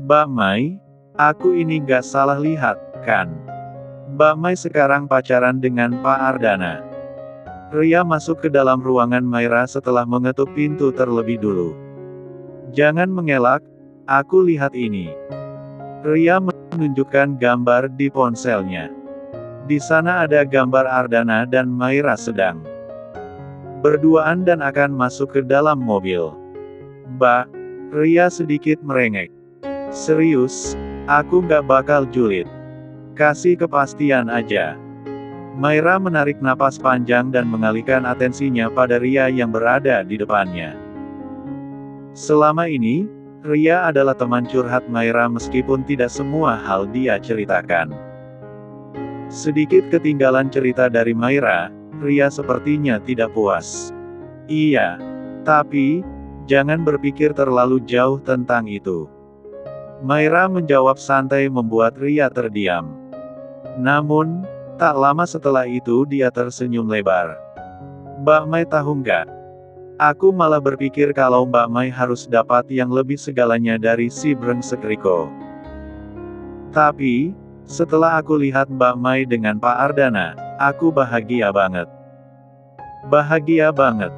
Mbak Mai, aku ini gak salah lihat, kan? Mbak Mai sekarang pacaran dengan Pak Ardana. Ria masuk ke dalam ruangan Maira setelah mengetuk pintu terlebih dulu. Jangan mengelak, aku lihat ini. Ria menunjukkan gambar di ponselnya. Di sana ada gambar Ardana dan Maira sedang berduaan dan akan masuk ke dalam mobil. Mbak, Ria sedikit merengek. Serius, aku gak bakal julid. Kasih kepastian aja. Maira menarik napas panjang dan mengalihkan atensinya pada Ria yang berada di depannya. Selama ini, Ria adalah teman curhat Maira meskipun tidak semua hal dia ceritakan. Sedikit ketinggalan cerita dari Maira, Ria sepertinya tidak puas. Iya. Tapi, jangan berpikir terlalu jauh tentang itu. Maira menjawab santai membuat Ria terdiam. Namun, tak lama setelah itu dia tersenyum lebar. Mbak Mai tahu nggak? Aku malah berpikir kalau Mbak Mai harus dapat yang lebih segalanya dari si brengsek Riko. Tapi, setelah aku lihat Mbak Mai dengan Pak Ardana, aku bahagia banget. Bahagia banget.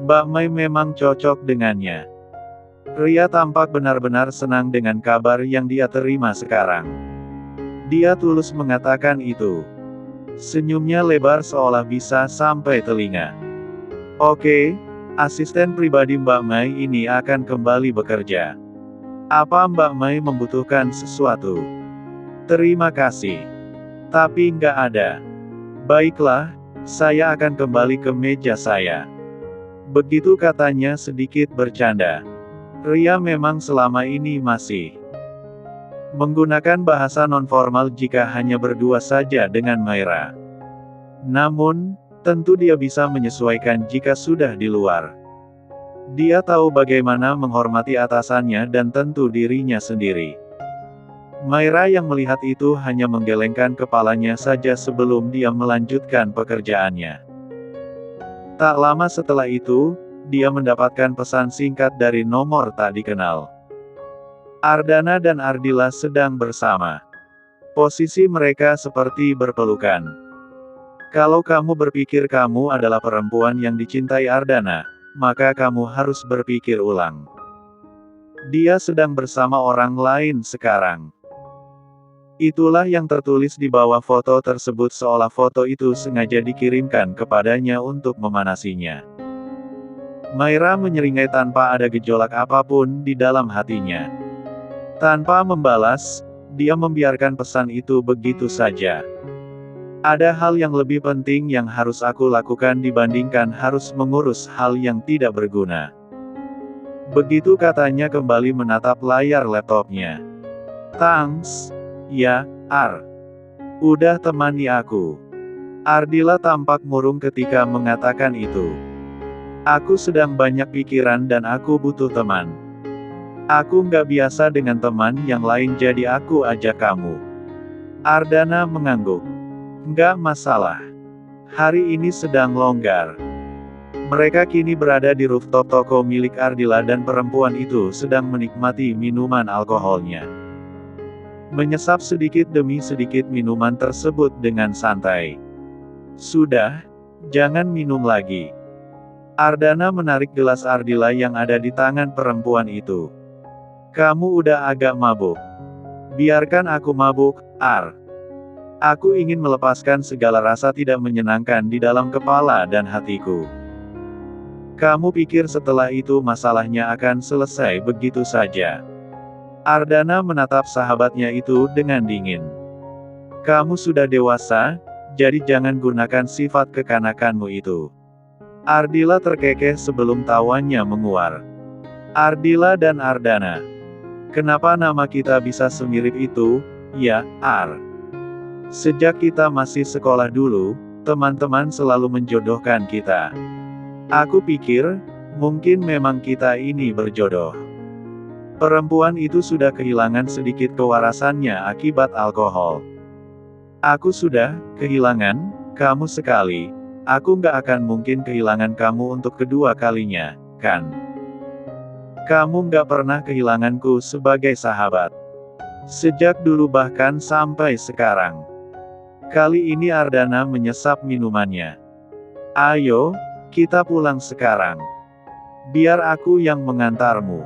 Mbak Mai memang cocok dengannya. Ria tampak benar-benar senang dengan kabar yang dia terima sekarang. Dia tulus mengatakan itu. Senyumnya lebar seolah bisa sampai telinga. Oke, asisten pribadi Mbak Mai ini akan kembali bekerja. Apa Mbak Mai membutuhkan sesuatu? Terima kasih. Tapi nggak ada. Baiklah, saya akan kembali ke meja saya. Begitu katanya sedikit bercanda. Ria memang selama ini masih menggunakan bahasa nonformal jika hanya berdua saja dengan Maira. Namun, tentu dia bisa menyesuaikan jika sudah di luar. Dia tahu bagaimana menghormati atasannya dan tentu dirinya sendiri. Maira yang melihat itu hanya menggelengkan kepalanya saja sebelum dia melanjutkan pekerjaannya. Tak lama setelah itu, dia mendapatkan pesan singkat dari nomor tak dikenal. Ardana dan Ardila sedang bersama. Posisi mereka seperti berpelukan. Kalau kamu berpikir kamu adalah perempuan yang dicintai Ardana, maka kamu harus berpikir ulang. Dia sedang bersama orang lain sekarang. Itulah yang tertulis di bawah foto tersebut seolah foto itu sengaja dikirimkan kepadanya untuk memanasinya. Maira menyeringai tanpa ada gejolak apapun di dalam hatinya. Tanpa membalas, dia membiarkan pesan itu begitu saja. Ada hal yang lebih penting yang harus aku lakukan dibandingkan harus mengurus hal yang tidak berguna. Begitu katanya kembali menatap layar laptopnya. Thanks. Ya, Ar. Udah temani aku. Ardila tampak murung ketika mengatakan itu. Aku sedang banyak pikiran dan aku butuh teman. Aku nggak biasa dengan teman yang lain jadi aku ajak kamu. Ardana mengangguk. Nggak masalah. Hari ini sedang longgar. Mereka kini berada di rooftop toko milik Ardila dan perempuan itu sedang menikmati minuman alkoholnya. Menyesap sedikit demi sedikit minuman tersebut dengan santai. Sudah, jangan minum lagi. Ardana menarik gelas Ardila yang ada di tangan perempuan itu. Kamu udah agak mabuk. Biarkan aku mabuk, Ar. Aku ingin melepaskan segala rasa tidak menyenangkan di dalam kepala dan hatiku. Kamu pikir setelah itu masalahnya akan selesai begitu saja? Ardana menatap sahabatnya itu dengan dingin. Kamu sudah dewasa, jadi jangan gunakan sifat kekanakanmu itu. Ardila terkekeh sebelum tawanya menguar. Ardila dan Ardana. Kenapa nama kita bisa semirip itu, ya, Ar? Sejak kita masih sekolah dulu, teman-teman selalu menjodohkan kita. Aku pikir, mungkin memang kita ini berjodoh. Perempuan itu sudah kehilangan sedikit kewarasannya akibat alkohol. Aku sudah kehilangan kamu sekali. Aku nggak akan mungkin kehilangan kamu untuk kedua kalinya, kan? Kamu nggak pernah kehilanganku sebagai sahabat. Sejak dulu bahkan sampai sekarang. Kali ini Ardana menyesap minumannya. Ayo, kita pulang sekarang. Biar aku yang mengantarmu.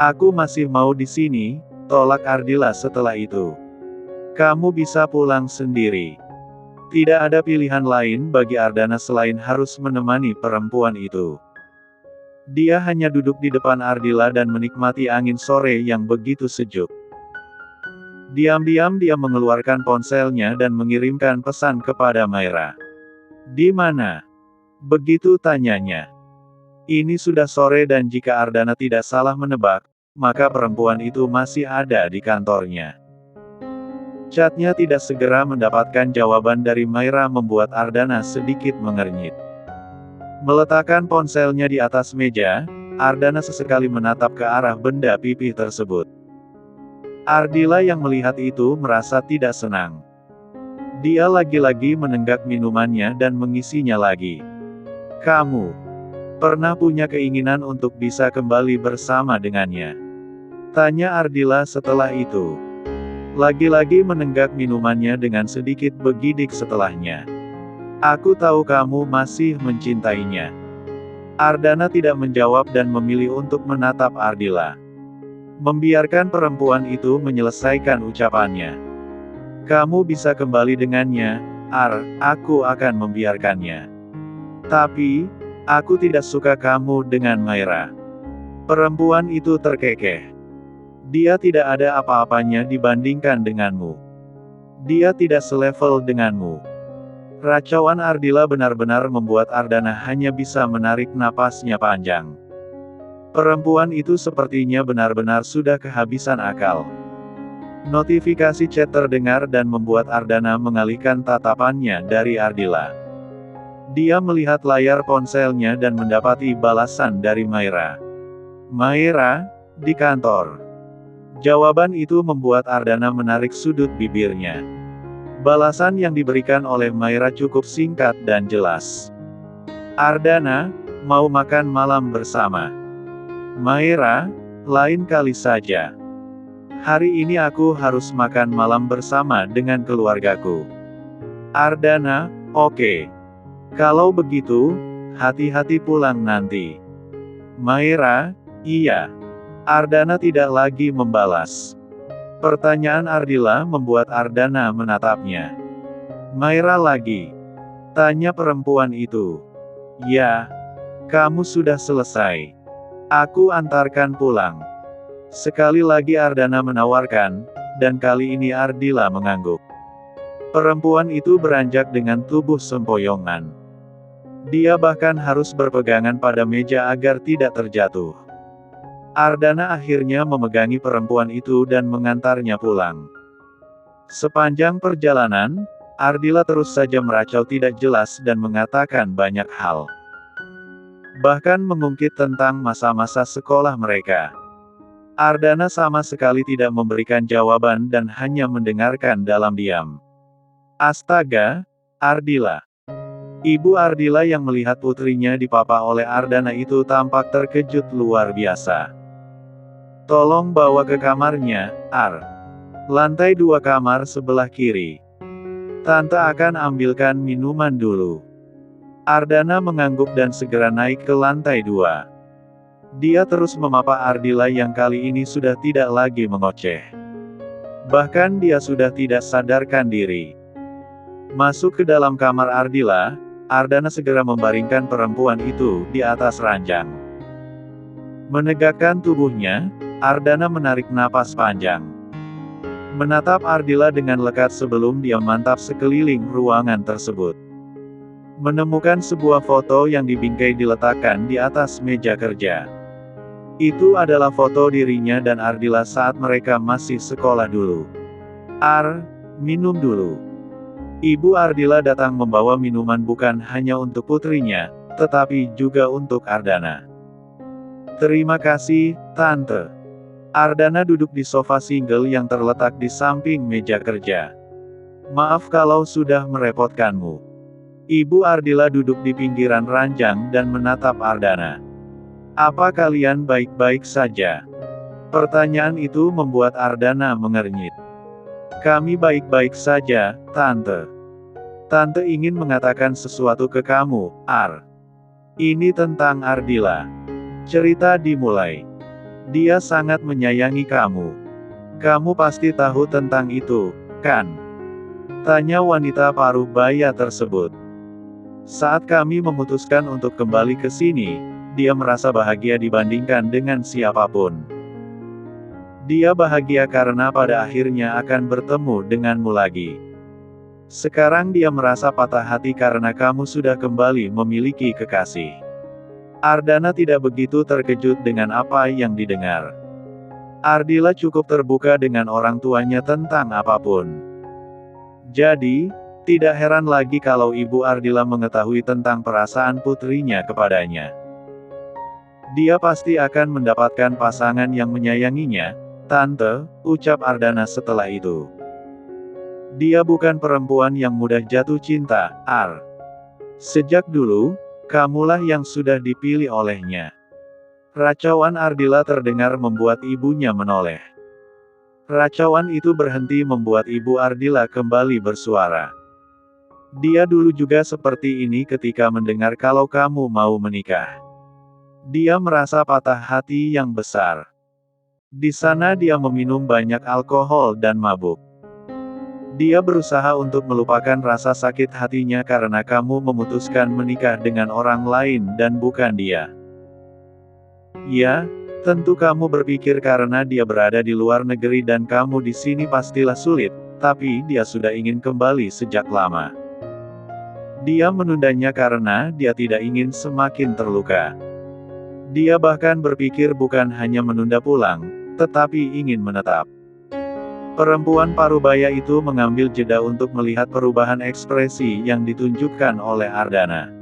Aku masih mau di sini, tolak Ardila setelah itu. Kamu bisa pulang sendiri. Tidak ada pilihan lain bagi Ardana selain harus menemani perempuan itu. Dia hanya duduk di depan Ardila dan menikmati angin sore yang begitu sejuk. Diam-diam dia mengeluarkan ponselnya dan mengirimkan pesan kepada Maira. Di mana? Begitu tanyanya. Ini sudah sore dan jika Ardana tidak salah menebak, maka perempuan itu masih ada di kantornya. Chatnya tidak segera mendapatkan jawaban dari Maira membuat Ardana sedikit mengernyit. Meletakkan ponselnya di atas meja, Ardana sesekali menatap ke arah benda pipih tersebut. Ardila yang melihat itu merasa tidak senang. Dia lagi-lagi menenggak minumannya dan mengisinya lagi. Kamu pernah punya keinginan untuk bisa kembali bersama dengannya? Tanya Ardila setelah itu. Lagi-lagi menenggak minumannya dengan sedikit begidik setelahnya. Aku tahu kamu masih mencintainya. Ardana tidak menjawab dan memilih untuk menatap Ardila. Membiarkan perempuan itu menyelesaikan ucapannya. Kamu bisa kembali dengannya, aku akan membiarkannya. Tapi, aku tidak suka kamu dengan Maira. Perempuan itu terkekeh. Dia tidak ada apa-apanya dibandingkan denganmu. Dia tidak selevel denganmu. Racauan Ardila benar-benar membuat Ardana hanya bisa menarik napasnya panjang. Perempuan itu sepertinya benar-benar sudah kehabisan akal. Notifikasi chat terdengar dan membuat Ardana mengalihkan tatapannya dari Ardila. Dia melihat layar ponselnya dan mendapati balasan dari Maira. Maira, di kantor. Jawaban itu membuat Ardana menarik sudut bibirnya. Balasan yang diberikan oleh Maira cukup singkat dan jelas. Ardana, mau makan malam bersama? Maira, lain kali saja. Hari ini aku harus makan malam bersama dengan keluargaku. Ardana, oke. Kalau begitu, hati-hati pulang nanti. Maira, iya. Ardana tidak lagi membalas. Pertanyaan Ardila membuat Ardana menatapnya. Maira lagi. Tanya perempuan itu. Ya. Kamu sudah selesai. Aku antarkan pulang. Sekali lagi Ardana menawarkan, dan kali ini Ardila mengangguk. Perempuan itu beranjak dengan tubuh sempoyongan. Dia bahkan harus berpegangan pada meja agar tidak terjatuh. Ardana akhirnya memegangi perempuan itu dan mengantarnya pulang. Sepanjang perjalanan, Ardila terus saja meracau tidak jelas dan mengatakan banyak hal. Bahkan mengungkit tentang masa-masa sekolah mereka. Ardana sama sekali tidak memberikan jawaban dan hanya mendengarkan dalam diam. Astaga, Ardila. Ibu Ardila yang melihat putrinya dipapa oleh Ardana itu tampak terkejut luar biasa. Tolong bawa ke kamarnya, Lantai 2 kamar sebelah kiri. Tante akan ambilkan minuman dulu. Ardana mengangguk dan segera naik ke lantai 2. Dia terus memapa Ardila yang kali ini sudah tidak lagi mengoceh. Bahkan dia sudah tidak sadarkan diri. Masuk ke dalam kamar Ardila, Ardana segera membaringkan perempuan itu di atas ranjang. Menegakkan tubuhnya, Ardana menarik napas panjang. Menatap Ardila dengan lekat sebelum dia mantap sekeliling ruangan tersebut. Menemukan sebuah foto yang dibingkai diletakkan di atas meja kerja. Itu adalah foto dirinya dan Ardila saat mereka masih sekolah dulu. Minum dulu. Ibu Ardila datang membawa minuman bukan hanya untuk putrinya, tetapi juga untuk Ardana. Terima kasih, Tante. Ardana duduk di sofa single yang terletak di samping meja kerja. Maaf kalau sudah merepotkanmu. Ibu Ardila duduk di pinggiran ranjang dan menatap Ardana. Apa kalian baik-baik saja? Pertanyaan itu membuat Ardana mengernyit. Kami baik-baik saja, Tante. Tante ingin mengatakan sesuatu ke kamu, Ar. Ini tentang Ardila. Cerita dimulai. Dia sangat menyayangi kamu. Kamu pasti tahu tentang itu, kan? Tanya wanita paruh baya tersebut. Saat kami memutuskan untuk kembali ke sini, dia merasa bahagia dibandingkan dengan siapapun. Dia bahagia karena pada akhirnya akan bertemu denganmu lagi. Sekarang dia merasa patah hati karena kamu sudah kembali memiliki kekasih. Ardana tidak begitu terkejut dengan apa yang didengar. Ardila cukup terbuka dengan orang tuanya tentang apapun. Jadi, tidak heran lagi kalau Ibu Ardila mengetahui tentang perasaan putrinya kepadanya. Dia pasti akan mendapatkan pasangan yang menyayanginya, Tante, ucap Ardana setelah itu. Dia bukan perempuan yang mudah jatuh cinta, Ar. Sejak dulu, kamulah yang sudah dipilih olehnya. Racauan Ardila terdengar membuat ibunya menoleh. Racauan itu berhenti membuat Ibu Ardila kembali bersuara. Dia dulu juga seperti ini ketika mendengar kalau kamu mau menikah. Dia merasa patah hati yang besar. Di sana dia meminum banyak alkohol dan mabuk. Dia berusaha untuk melupakan rasa sakit hatinya karena kamu memutuskan menikah dengan orang lain dan bukan dia. Ya, tentu kamu berpikir karena dia berada di luar negeri dan kamu di sini pastilah sulit, tapi dia sudah ingin kembali sejak lama. Dia menundanya karena dia tidak ingin semakin terluka. Dia bahkan berpikir bukan hanya menunda pulang, tetapi ingin menetap. Perempuan parubaya itu mengambil jeda untuk melihat perubahan ekspresi yang ditunjukkan oleh Ardana.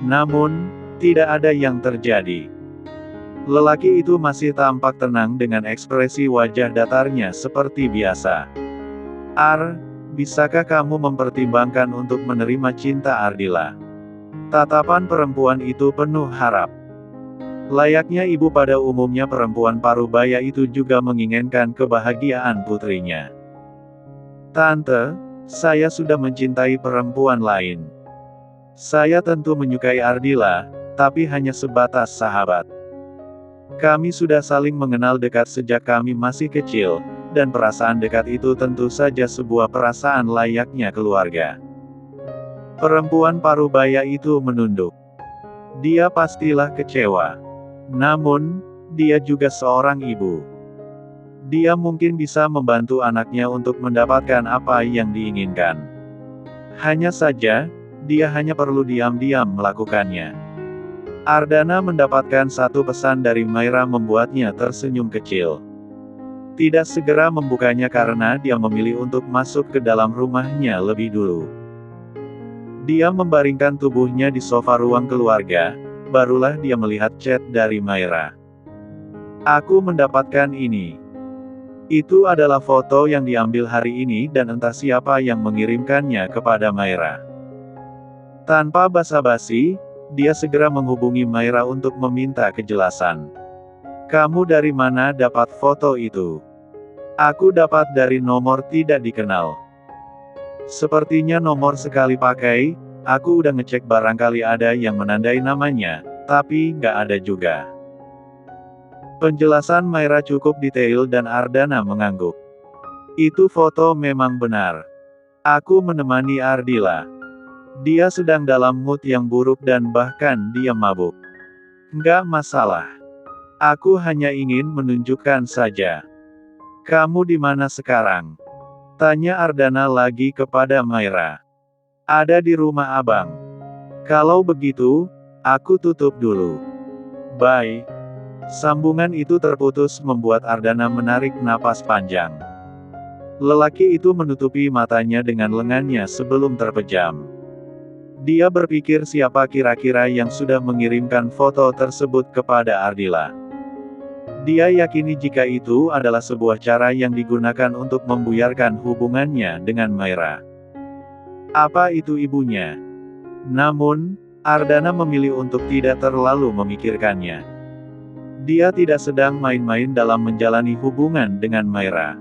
Namun, tidak ada yang terjadi. Lelaki itu masih tampak tenang dengan ekspresi wajah datarnya seperti biasa. Ar, bisakah kamu mempertimbangkan untuk menerima cinta Ardila? Tatapan perempuan itu penuh harap. Layaknya ibu pada umumnya perempuan parubaya itu juga menginginkan kebahagiaan putrinya. Tante, saya sudah mencintai perempuan lain. Saya tentu menyukai Ardila, tapi hanya sebatas sahabat. Kami sudah saling mengenal dekat sejak kami masih kecil, dan perasaan dekat itu tentu saja sebuah perasaan layaknya keluarga. Perempuan parubaya itu menunduk. Dia pastilah kecewa. Namun, dia juga seorang ibu. Dia mungkin bisa membantu anaknya untuk mendapatkan apa yang diinginkan. Hanya saja, dia hanya perlu diam-diam melakukannya. Ardana mendapatkan satu pesan dari Maira membuatnya tersenyum kecil. Tidak segera membukanya karena dia memilih untuk masuk ke dalam rumahnya lebih dulu. Dia membaringkan tubuhnya di sofa ruang keluarga. Barulah dia melihat chat dari Maira. Aku mendapatkan ini. Itu adalah foto yang diambil hari ini dan entah siapa yang mengirimkannya kepada Maira. Tanpa basa-basi, dia segera menghubungi Maira untuk meminta kejelasan. Kamu dari mana dapat foto itu? Aku dapat dari nomor tidak dikenal. Sepertinya nomor sekali pakai. Aku udah ngecek barangkali ada yang menandai namanya, tapi nggak ada juga. Penjelasan Maira cukup detail dan Ardana mengangguk. Itu foto memang benar. Aku menemani Ardila. Dia sedang dalam mood yang buruk dan bahkan dia mabuk. Nggak masalah. Aku hanya ingin menunjukkan saja. Kamu di mana sekarang? Tanya Ardana lagi kepada Maira. Ada di rumah abang. Kalau begitu, aku tutup dulu. Bye. Sambungan itu terputus membuat Ardana menarik napas panjang. Lelaki itu menutupi matanya dengan lengannya sebelum terpejam. Dia berpikir siapa kira-kira yang sudah mengirimkan foto tersebut kepada Ardila. Dia yakini jika itu adalah sebuah cara yang digunakan untuk membuyarkan hubungannya dengan Maira. Apa itu ibunya? Namun, Ardana memilih untuk tidak terlalu memikirkannya. Dia tidak sedang main-main dalam menjalani hubungan dengan Maira.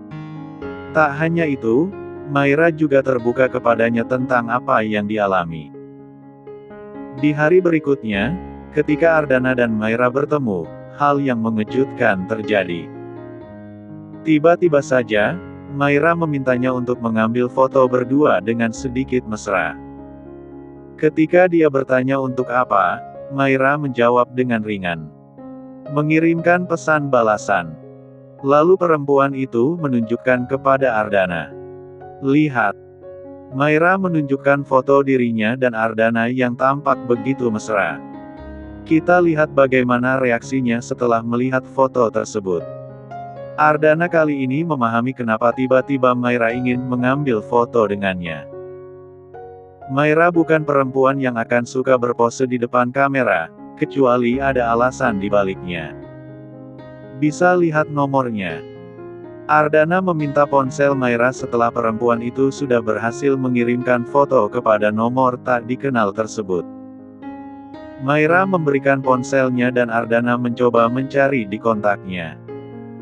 Tak hanya itu, Maira juga terbuka kepadanya tentang apa yang dialami. Di hari berikutnya, ketika Ardana dan Maira bertemu, hal yang mengejutkan terjadi. Tiba-tiba saja, Maira memintanya untuk mengambil foto berdua dengan sedikit mesra. Ketika dia bertanya untuk apa, Maira menjawab dengan ringan. Mengirimkan pesan balasan. Lalu perempuan itu menunjukkan kepada Ardana. Lihat. Maira menunjukkan foto dirinya dan Ardana yang tampak begitu mesra. Kita lihat bagaimana reaksinya setelah melihat foto tersebut. Ardana kali ini memahami kenapa tiba-tiba Maira ingin mengambil foto dengannya. Maira bukan perempuan yang akan suka berpose di depan kamera, kecuali ada alasan di baliknya. Bisa lihat nomornya. Ardana meminta ponsel Maira setelah perempuan itu sudah berhasil mengirimkan foto kepada nomor tak dikenal tersebut. Maira memberikan ponselnya dan Ardana mencoba mencari di kontaknya.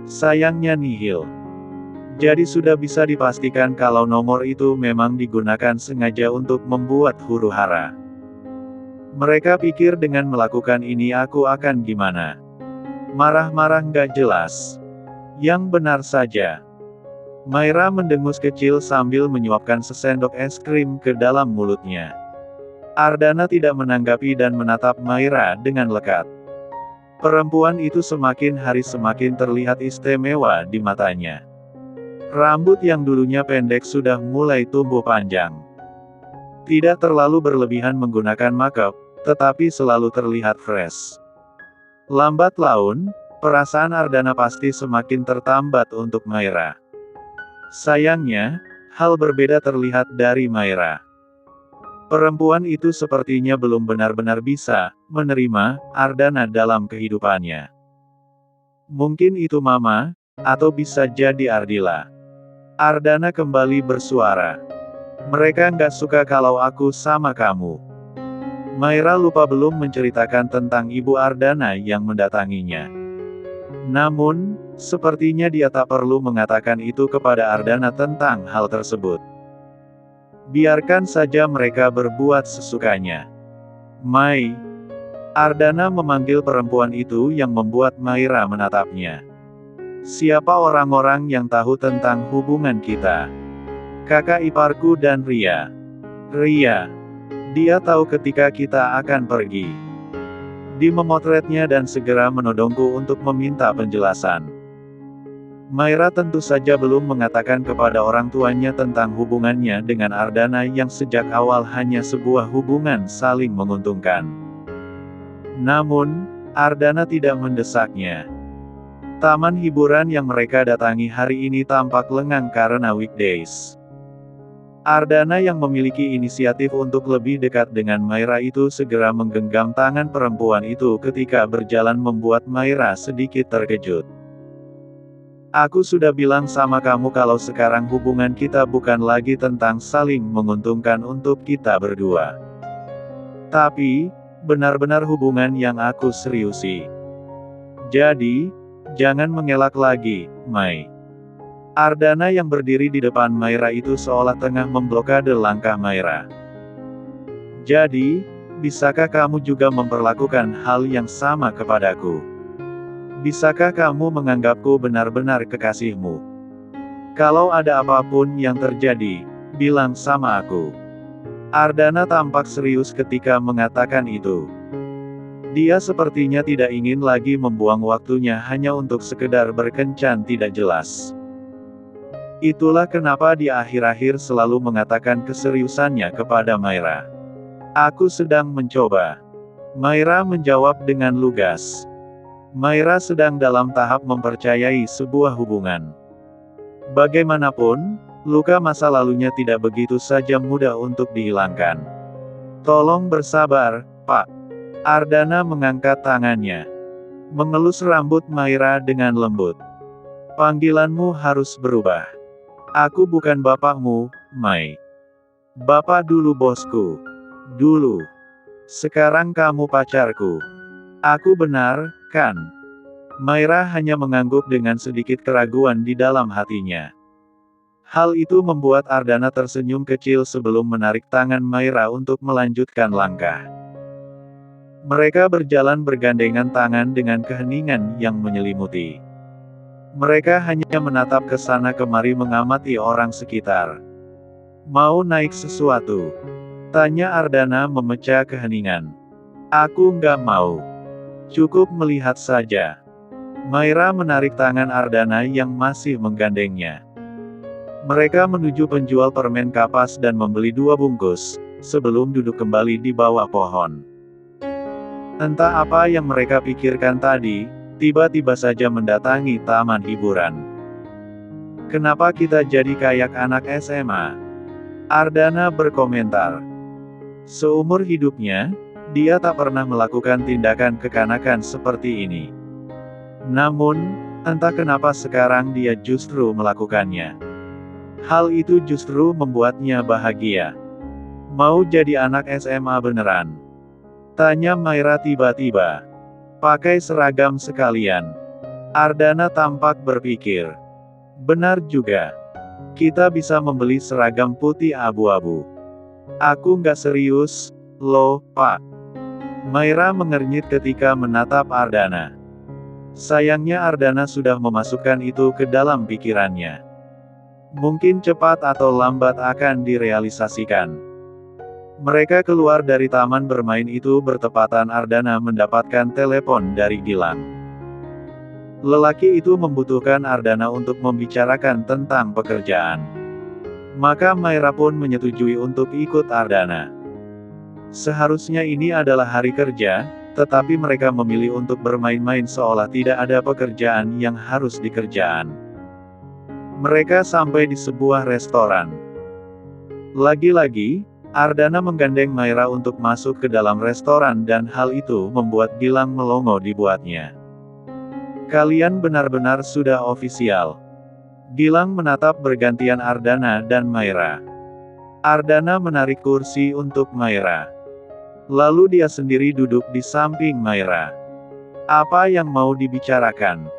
Sayangnya nihil. Jadi sudah bisa dipastikan kalau nomor itu memang digunakan sengaja untuk membuat huru-hara. Mereka pikir dengan melakukan ini aku akan gimana? Marah-marah nggak jelas. Yang benar saja. Maira mendengus kecil sambil menyuapkan sesendok es krim ke dalam mulutnya. Ardana tidak menanggapi dan menatap Maira dengan lekat. Perempuan itu semakin hari semakin terlihat istimewa di matanya. Rambut yang dulunya pendek sudah mulai tumbuh panjang. Tidak terlalu berlebihan menggunakan makeup, tetapi selalu terlihat fresh. Lambat laun, perasaan Ardana pasti semakin tertambat untuk Maira. Sayangnya, hal berbeda terlihat dari Maira. Perempuan itu sepertinya belum benar-benar bisa menerima Ardana dalam kehidupannya. Mungkin itu Mama, atau bisa jadi Ardila. Ardana kembali bersuara. Mereka nggak suka kalau aku sama kamu. Maira lupa belum menceritakan tentang ibu Ardana yang mendatanginya. Namun, sepertinya dia tak perlu mengatakan itu kepada Ardana tentang hal tersebut. Biarkan saja mereka berbuat sesukanya. Mai. Ardana memanggil perempuan itu yang membuat Maira menatapnya. Siapa orang-orang yang tahu tentang hubungan kita? Kakak iparku dan Ria. Ria. Dia tahu ketika kita akan pergi. Dia memotretnya dan segera menodongku untuk meminta penjelasan. Maira tentu saja belum mengatakan kepada orang tuanya tentang hubungannya dengan Ardana yang sejak awal hanya sebuah hubungan saling menguntungkan. Namun, Ardana tidak mendesaknya. Taman hiburan yang mereka datangi hari ini tampak lengang karena weekdays. Ardana yang memiliki inisiatif untuk lebih dekat dengan Maira itu segera menggenggam tangan perempuan itu ketika berjalan membuat Maira sedikit terkejut. Aku sudah bilang sama kamu kalau sekarang hubungan kita bukan lagi tentang saling menguntungkan untuk kita berdua. Tapi, benar-benar hubungan yang aku seriusi. Jadi, jangan mengelak lagi, Mai. Ardana yang berdiri di depan Maira itu seolah tengah memblokade langkah Maira. Jadi, bisakah kamu juga memperlakukan hal yang sama kepadaku? Bisakah kamu menganggapku benar-benar kekasihmu? Kalau ada apapun yang terjadi, bilang sama aku. Ardana tampak serius ketika mengatakan itu. Dia sepertinya tidak ingin lagi membuang waktunya hanya untuk sekedar berkencan tidak jelas. Itulah kenapa dia akhir-akhir selalu mengatakan keseriusannya kepada Maira. Aku sedang mencoba. Maira menjawab dengan lugas. Maira sedang dalam tahap mempercayai sebuah hubungan. Bagaimanapun, luka masa lalunya tidak begitu saja mudah untuk dihilangkan. Tolong bersabar, Pak. Ardana mengangkat tangannya. Mengelus rambut Maira dengan lembut. Panggilanmu harus berubah. Aku bukan bapakmu, Mai. Bapak dulu bosku. Dulu. Sekarang kamu pacarku. Aku benar, kan? Maira hanya mengangguk dengan sedikit keraguan di dalam hatinya. Hal itu membuat Ardana tersenyum kecil sebelum menarik tangan Maira untuk melanjutkan langkah. Mereka berjalan bergandengan tangan dengan keheningan yang menyelimuti. Mereka hanya menatap ke sana kemari mengamati orang sekitar. Mau naik sesuatu? Tanya Ardana memecah keheningan. Aku nggak mau. Cukup melihat saja. Maira menarik tangan Ardana yang masih menggandengnya. Mereka menuju penjual permen kapas dan membeli 2 bungkus, sebelum duduk kembali di bawah pohon. Entah apa yang mereka pikirkan tadi, tiba-tiba saja mendatangi taman hiburan. Kenapa kita jadi kayak anak SMA? Ardana berkomentar. Seumur hidupnya, dia tak pernah melakukan tindakan kekanakan seperti ini. Namun, entah kenapa sekarang dia justru melakukannya. Hal itu justru membuatnya bahagia. Mau jadi anak SMA beneran? Tanya Maira tiba-tiba. Pakai seragam sekalian. Ardana tampak berpikir. Benar juga. Kita bisa membeli seragam putih abu-abu. Aku nggak serius, loh, Pak. Maira mengernyit ketika menatap Ardana. Sayangnya Ardana sudah memasukkan itu ke dalam pikirannya. Mungkin cepat atau lambat akan direalisasikan. Mereka keluar dari taman bermain itu bertepatan Ardana mendapatkan telepon dari Gilang. Lelaki itu membutuhkan Ardana untuk membicarakan tentang pekerjaan. Maka Maira pun menyetujui untuk ikut Ardana. Seharusnya ini adalah hari kerja, tetapi mereka memilih untuk bermain-main seolah tidak ada pekerjaan yang harus dikerjakan. Mereka sampai di sebuah restoran. Lagi-lagi, Ardana menggandeng Maira untuk masuk ke dalam restoran dan hal itu membuat Gilang melongo dibuatnya. Kalian benar-benar sudah ofisial. Gilang menatap bergantian Ardana dan Maira. Ardana menarik kursi untuk Maira. Lalu dia sendiri duduk di samping Maira. Apa yang mau dibicarakan?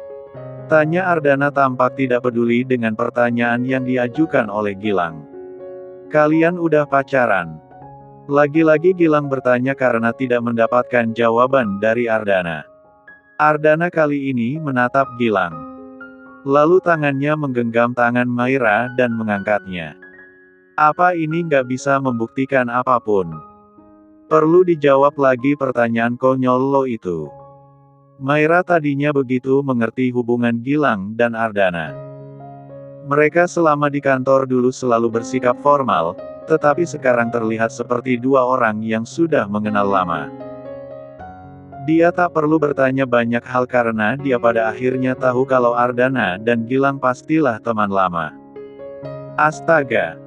Tanya Ardana tampak tidak peduli dengan pertanyaan yang diajukan oleh Gilang. Kalian udah pacaran? Lagi-lagi Gilang bertanya karena tidak mendapatkan jawaban dari Ardana. Ardana kali ini menatap Gilang. Lalu tangannya menggenggam tangan Maira dan mengangkatnya. Apa ini nggak bisa membuktikan apapun? Perlu dijawab lagi pertanyaan konyol lo itu. Maira tadinya begitu mengerti hubungan Gilang dan Ardana. Mereka selama di kantor dulu selalu bersikap formal, tetapi sekarang terlihat seperti 2 orang yang sudah mengenal lama. Dia tak perlu bertanya banyak hal karena dia pada akhirnya tahu kalau Ardana dan Gilang pastilah teman lama. Astaga!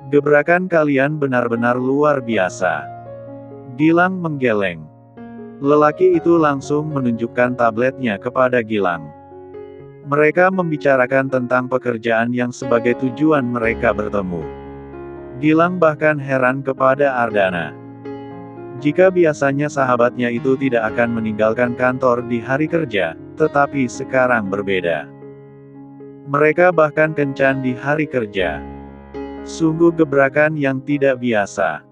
Gebrakan kalian benar-benar luar biasa. Gilang menggeleng. Lelaki itu langsung menunjukkan tabletnya kepada Gilang. Mereka membicarakan tentang pekerjaan yang sebagai tujuan mereka bertemu. Gilang bahkan heran kepada Ardana. Jika biasanya sahabatnya itu tidak akan meninggalkan kantor di hari kerja, tetapi sekarang berbeda. Mereka bahkan kencan di hari kerja. Sungguh gebrakan yang tidak biasa.